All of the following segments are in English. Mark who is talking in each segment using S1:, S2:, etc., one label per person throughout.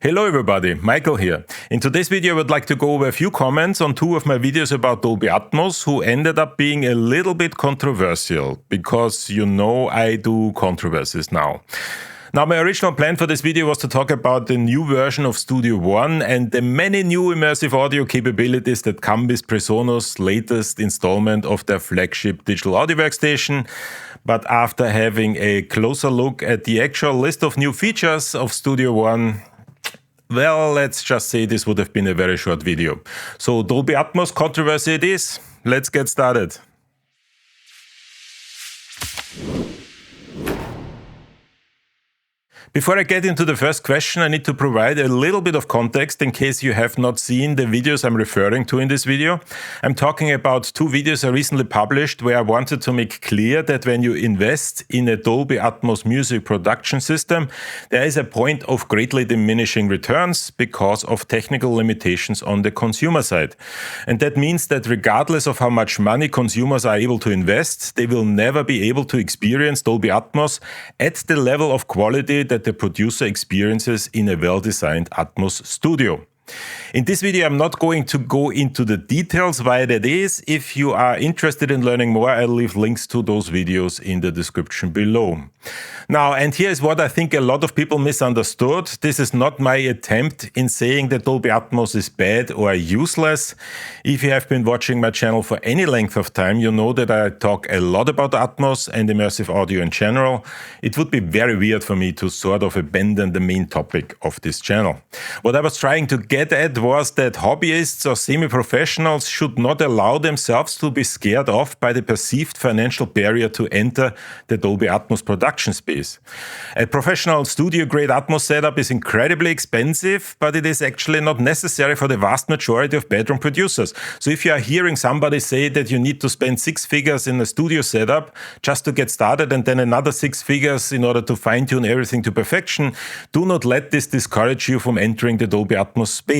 S1: Hello everybody, Michael here. In today's video I would like to go over a few comments on two of my videos about Dolby Atmos who ended up being a little bit controversial, because you know I do controversies now. Now, my original plan for this video was to talk about the new version of Studio One and the many new immersive audio capabilities that come with Presonus' latest installment of their flagship digital audio workstation. But after having a closer look at the actual list of new features of Studio One, well, let's just say this would have been a very short video. So Dolby Atmos controversy it is. Let's get started. Before I get into the first question, I need to provide a little bit of context in case you have not seen the videos I'm referring to in this video. I'm talking about two videos I recently published where I wanted to make clear that when you invest in a Dolby Atmos music production system, there is a point of greatly diminishing returns because of technical limitations on the consumer side. And that means that regardless of how much money consumers are able to invest, they will never be able to experience Dolby Atmos at the level of quality that the producer experiences in a well-designed Atmos studio. In this video, I'm not going to go into the details why that is. If you are interested in learning more, I'll leave links to those videos in the description below. Now, and here is what I think a lot of people misunderstood. This is not my attempt in saying that Dolby Atmos is bad or useless. If you have been watching my channel for any length of time, you know that I talk a lot about Atmos and immersive audio in general. It would be very weird for me to sort of abandon the main topic of this channel. What I was trying to get at was that hobbyists or semi-professionals should not allow themselves to be scared off by the perceived financial barrier to enter the Dolby Atmos production space. A professional studio-grade Atmos setup is incredibly expensive, but it is actually not necessary for the vast majority of bedroom producers. So if you are hearing somebody say that you need to spend 6 figures in a studio setup just to get started and then another 6 figures in order to fine-tune everything to perfection, do not let this discourage you from entering the Dolby Atmos space.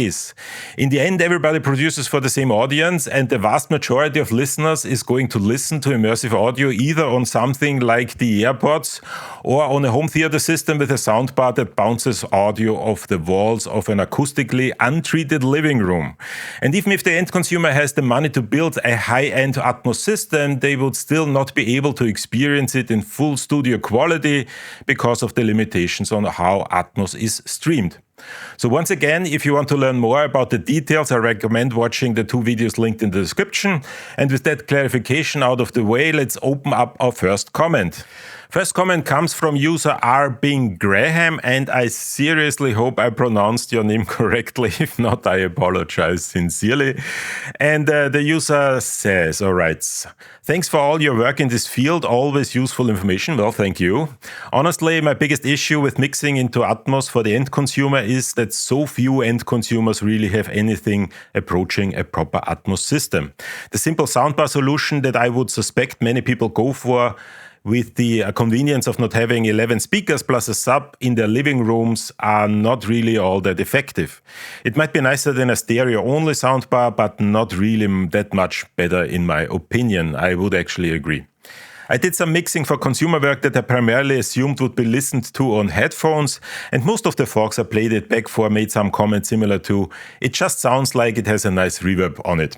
S1: In the end, everybody produces for the same audience, and the vast majority of listeners is going to listen to immersive audio either on something like the AirPods or on a home theater system with a soundbar that bounces audio off the walls of an acoustically untreated living room. And even if the end consumer has the money to build a high-end Atmos system, they would still not be able to experience it in full studio quality because of the limitations on how Atmos is streamed. So once again, if you want to learn more about the details, I recommend watching the two videos linked in the description. And with that clarification out of the way, let's open up our first comment. First comment comes from user R. Bing Graham, and I seriously hope I pronounced your name correctly. If not, I apologize sincerely. And the user says, all right, thanks for all your work in this field, always useful information. Well, thank you. Honestly, my biggest issue with mixing into Atmos for the end consumer is that so few end consumers really have anything approaching a proper Atmos system. The simple soundbar solution that I would suspect many people go for, with the convenience of not having 11 speakers plus a sub in their living rooms, are not really all that effective. It might be nicer than a stereo-only soundbar, but not really that much better in my opinion. I would actually agree. I did some mixing for consumer work that I primarily assumed would be listened to on headphones, and most of the folks I played it back for made some comment similar to, "It just sounds like it has a nice reverb on it."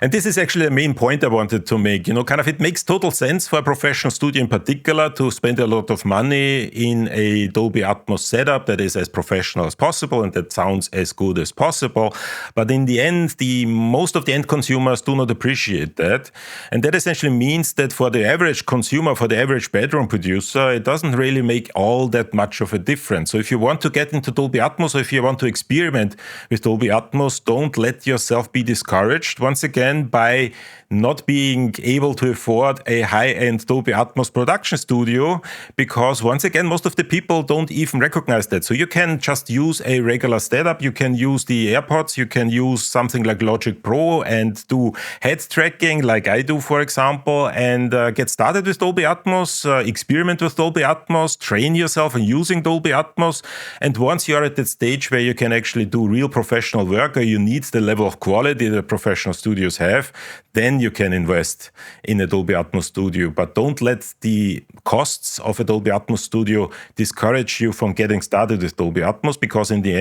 S1: And this is actually the main point I wanted to make. It makes total sense for a professional studio in particular to spend a lot of money in a Dolby Atmos setup that is as professional as possible and that sounds as good as possible. But in the end, most of the end consumers do not appreciate that. And that essentially means that for the average consumer, for the average bedroom producer, it doesn't really make all that much of a difference. So if you want to get into Dolby Atmos, or if you want to experiment with Dolby Atmos, don't let yourself be discouraged once again by not being able to afford a high-end Dolby Atmos production studio, because once again, most of the people don't even recognize that. So you can just use a regular setup, you can use the AirPods, you can use something like Logic Pro and do head tracking like I do, for example, and get started with Dolby Atmos, experiment with Dolby Atmos, train yourself in using Dolby Atmos. And once you're at that stage where you can actually do real professional work, or you need the level of quality that a professional studio studios have, then you can invest in a Dolby Atmos studio. But don't let the costs of a Dolby Atmos studio discourage you from getting started with Dolby Atmos, because in the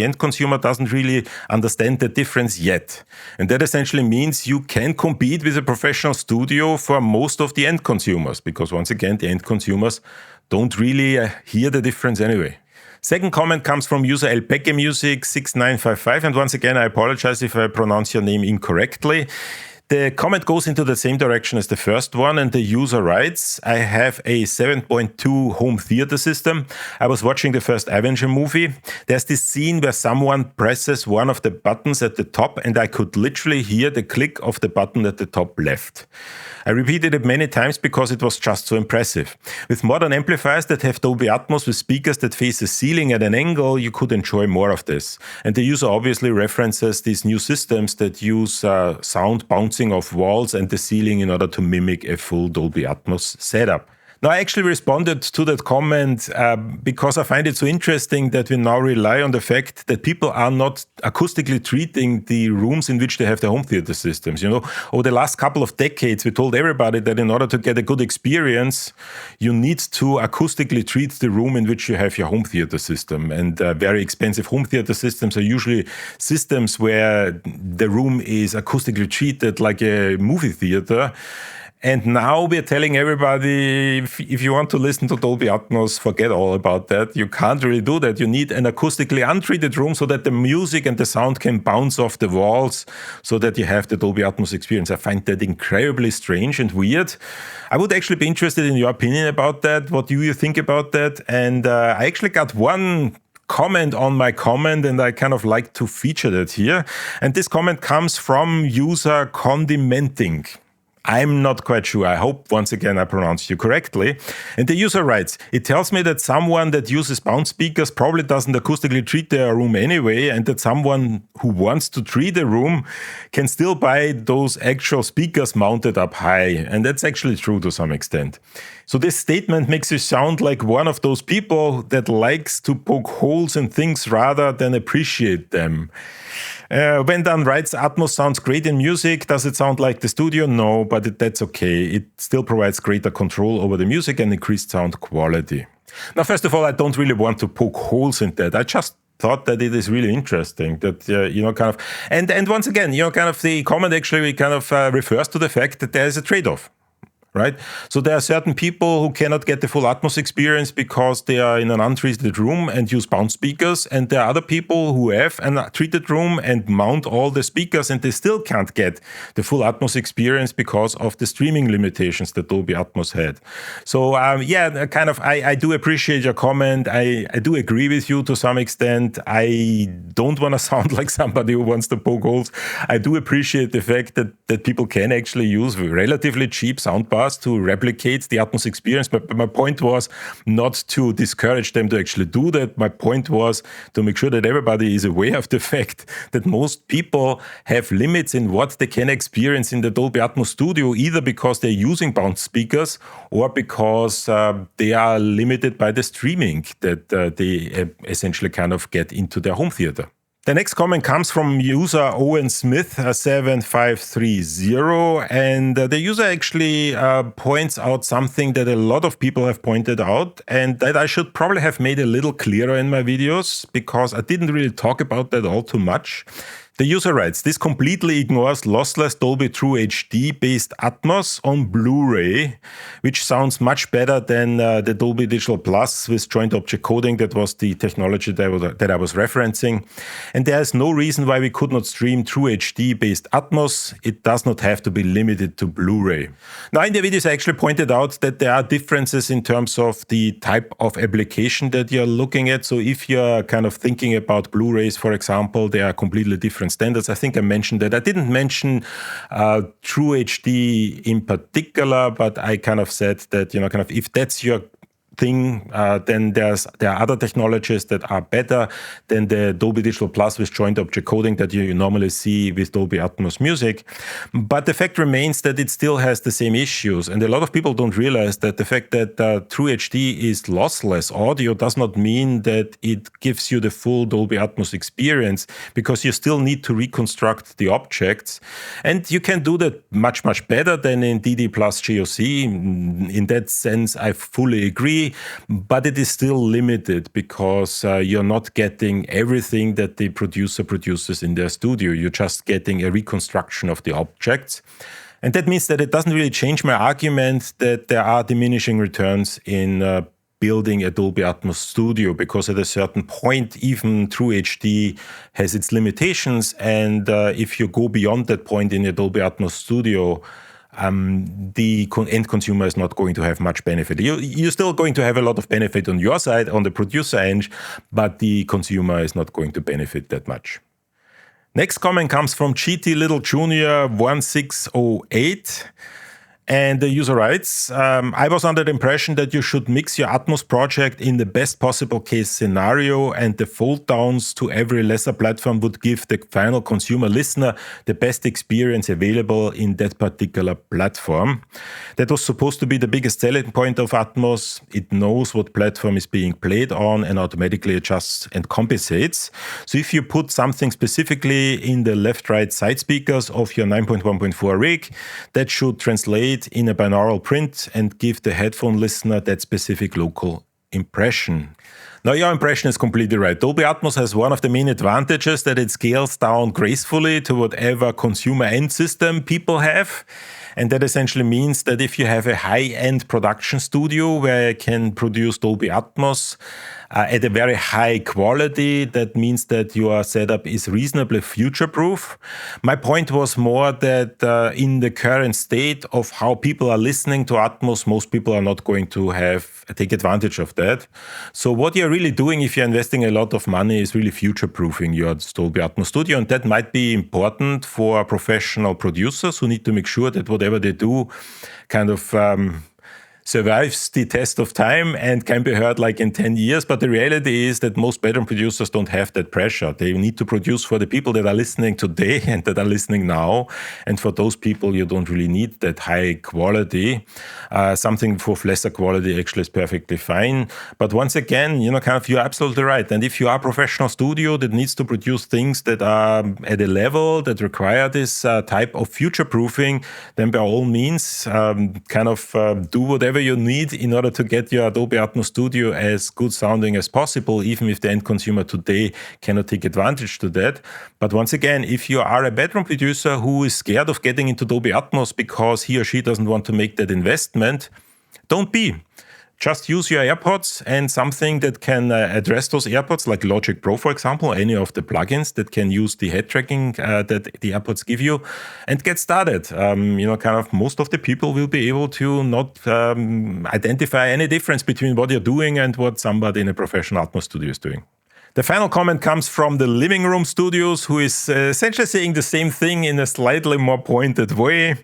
S1: end consumer doesn't really understand the difference yet. And that essentially means you can compete with a professional studio for most of the end consumers, because once again, the end consumers don't really hear the difference anyway. Second comment comes from user Elpeke Music 6955, and once again, I apologize if I pronounce your name incorrectly. The comment goes into the same direction as the first one, and the user writes, I have a 7.2 home theater system. I was watching the first Avenger movie. There's this scene where someone presses one of the buttons at the top, and I could literally hear the click of the button at the top left. I repeated it many times because it was just so impressive. With modern amplifiers that have Dolby Atmos with speakers that face the ceiling at an angle, you could enjoy more of this. And the user obviously references these new systems that use sound bouncing off walls and the ceiling in order to mimic a full Dolby Atmos setup. Now, I actually responded to that comment because I find it so interesting that we now rely on the fact that people are not acoustically treating the rooms in which they have their home theater systems. You know, over the last couple of decades, we told everybody that in order to get a good experience, you need to acoustically treat the room in which you have your home theater system. And very expensive home theater systems are usually systems where the room is acoustically treated like a movie theater. And now we're telling everybody, if you want to listen to Dolby Atmos, forget all about that. You can't really do that. You need an acoustically untreated room so that the music and the sound can bounce off the walls so that you have the Dolby Atmos experience. I find that incredibly strange and weird. I would actually be interested in your opinion about that. What do you think about that? And I actually got one comment on my comment, and I kind of like to feature that here. And this comment comes from user Condimenting. I'm not quite sure. I hope, once again, I pronounced you correctly. And the user writes, it tells me that someone that uses bound speakers probably doesn't acoustically treat their room anyway, and that someone who wants to treat a room can still buy those actual speakers mounted up high. And that's actually true to some extent. So this statement makes you sound like one of those people that likes to poke holes in things rather than appreciate them. When Dan writes, Atmos sounds great in music. Does it sound like the studio? No, but that's okay. It still provides greater control over the music and increased sound quality. Now, first of all, I don't really want to poke holes in that. I just thought that it is really interesting that, and once again, the comment actually refers to the fact that there is a trade-off. Right? So there are certain people who cannot get the full Atmos experience because they are in an untreated room and use bound speakers. And there are other people who have a treated room and mount all the speakers, and they still can't get the full Atmos experience because of the streaming limitations that Dolby Atmos had. So I do appreciate your comment. I do agree with you to some extent. I don't want to sound like somebody who wants to poke holes. I do appreciate the fact that people can actually use relatively cheap soundbars to replicate the Atmos experience. But my point was not to discourage them to actually do that. My point was to make sure that everybody is aware of the fact that most people have limits in what they can experience in the Dolby Atmos studio, either because they're using bound speakers or because they are limited by the streaming that they essentially kind of get into their home theater. The next comment comes from user Owen Smith 7530, and the user actually points out something that a lot of people have pointed out, and that I should probably have made a little clearer in my videos because I didn't really talk about that all too much. The user writes, this completely ignores lossless Dolby True HD based Atmos on Blu-ray, which sounds much better than the Dolby Digital Plus with joint object coding. That was the technology that I was referencing. And there is no reason why we could not stream True HD based Atmos. It does not have to be limited to Blu-ray. Now, in the videos, I actually pointed out that there are differences in terms of the type of application that you're looking at. So if you're kind of thinking about Blu-rays, for example, they are completely different standards. I think I mentioned that. I didn't mention True HD in particular, but I kind of said that, if that's your thing. Then there are other technologies that are better than the Dolby Digital Plus with joint object coding that you normally see with Dolby Atmos music. But the fact remains that it still has the same issues. And a lot of people don't realize that the fact that True HD is lossless audio does not mean that it gives you the full Dolby Atmos experience, because you still need to reconstruct the objects. And you can do that much, much better than in DD Plus JOC. In that sense, I fully agree. But it is still limited because you're not getting everything that the producer produces in their studio. You're just getting a reconstruction of the objects. And that means that it doesn't really change my argument that there are diminishing returns in building a Dolby Atmos studio, because at a certain point, even True HD has its limitations. And if you go beyond that point in a Dolby Atmos studio, the end consumer is not going to have much benefit. You're still going to have a lot of benefit on your side, on the producer end, but the consumer is not going to benefit that much. Next comment comes from GT Little Junior 1608. And the user writes, I was under the impression that you should mix your Atmos project in the best possible case scenario, and the fold downs to every lesser platform would give the final consumer listener the best experience available in that particular platform. That was supposed to be the biggest selling point of Atmos. It knows what platform is being played on and automatically adjusts and compensates. So if you put something specifically in the left-right side speakers of your 9.1.4 rig, that should translate in a binaural print and give the headphone listener that specific local impression. Now, your impression is completely right. Dolby Atmos has one of the main advantages, that it scales down gracefully to whatever consumer end system people have. And that essentially means that if you have a high-end production studio where you can produce Dolby Atmos at a very high quality, that means that your setup is reasonably future-proof. My point was more that in the current state of how people are listening to Atmos, most people are not going to take advantage of that. So what you're really doing if you're investing a lot of money is really future-proofing your Dolby Atmos studio. And that might be important for professional producers who need to make sure that whatever they do kind of survives the test of time and can be heard like in 10 years. But the reality is that most bedroom producers don't have that pressure. They need to produce for the people that are listening today and that are listening now. And for those people, you don't really need that high quality. Something for lesser quality actually is perfectly fine. But once again, you're absolutely right. And if you are a professional studio that needs to produce things that are at a level that require this type of future-proofing, then by all means, do whatever you need in order to get your Dolby Atmos studio as good sounding as possible, even if the end consumer today cannot take advantage to that. But once again, if you are a bedroom producer who is scared of getting into Dolby Atmos because he or she doesn't want to make that investment, don't be. Just use your AirPods and something that can address those AirPods, like Logic Pro, for example, any of the plugins that can use the head tracking that the AirPods give you, and get started. Most of the people will be able to not identify any difference between what you're doing and what somebody in a professional Atmos studio is doing. The final comment comes from the Living Room Studios, who is essentially saying the same thing in a slightly more pointed way.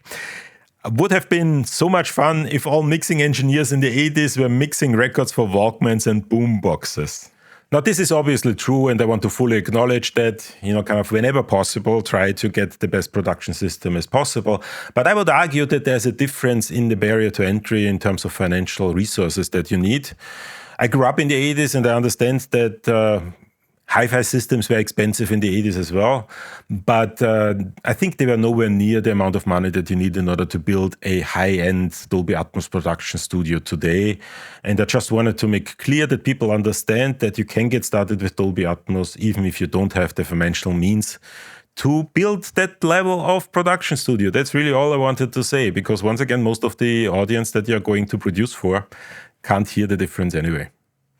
S1: Would have been so much fun if all mixing engineers in the 80s were mixing records for Walkmans and boom boxes. Now, this is obviously true, and I want to fully acknowledge that, whenever possible, try to get the best production system as possible. But I would argue that there's a difference in the barrier to entry in terms of financial resources that you need. I grew up in the 80s, and I understand that hi-fi systems were expensive in the 80s as well, but I think they were nowhere near the amount of money that you need in order to build a high-end Dolby Atmos production studio today. And I just wanted to make clear that people understand that you can get started with Dolby Atmos even if you don't have the financial means to build that level of production studio. That's really all I wanted to say, because once again, most of the audience that you're going to produce for can't hear the difference anyway.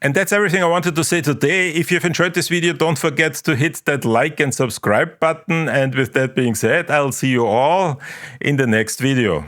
S1: And that's everything I wanted to say today. If you've enjoyed this video, don't forget to hit that like and subscribe button. And with that being said, I'll see you all in the next video.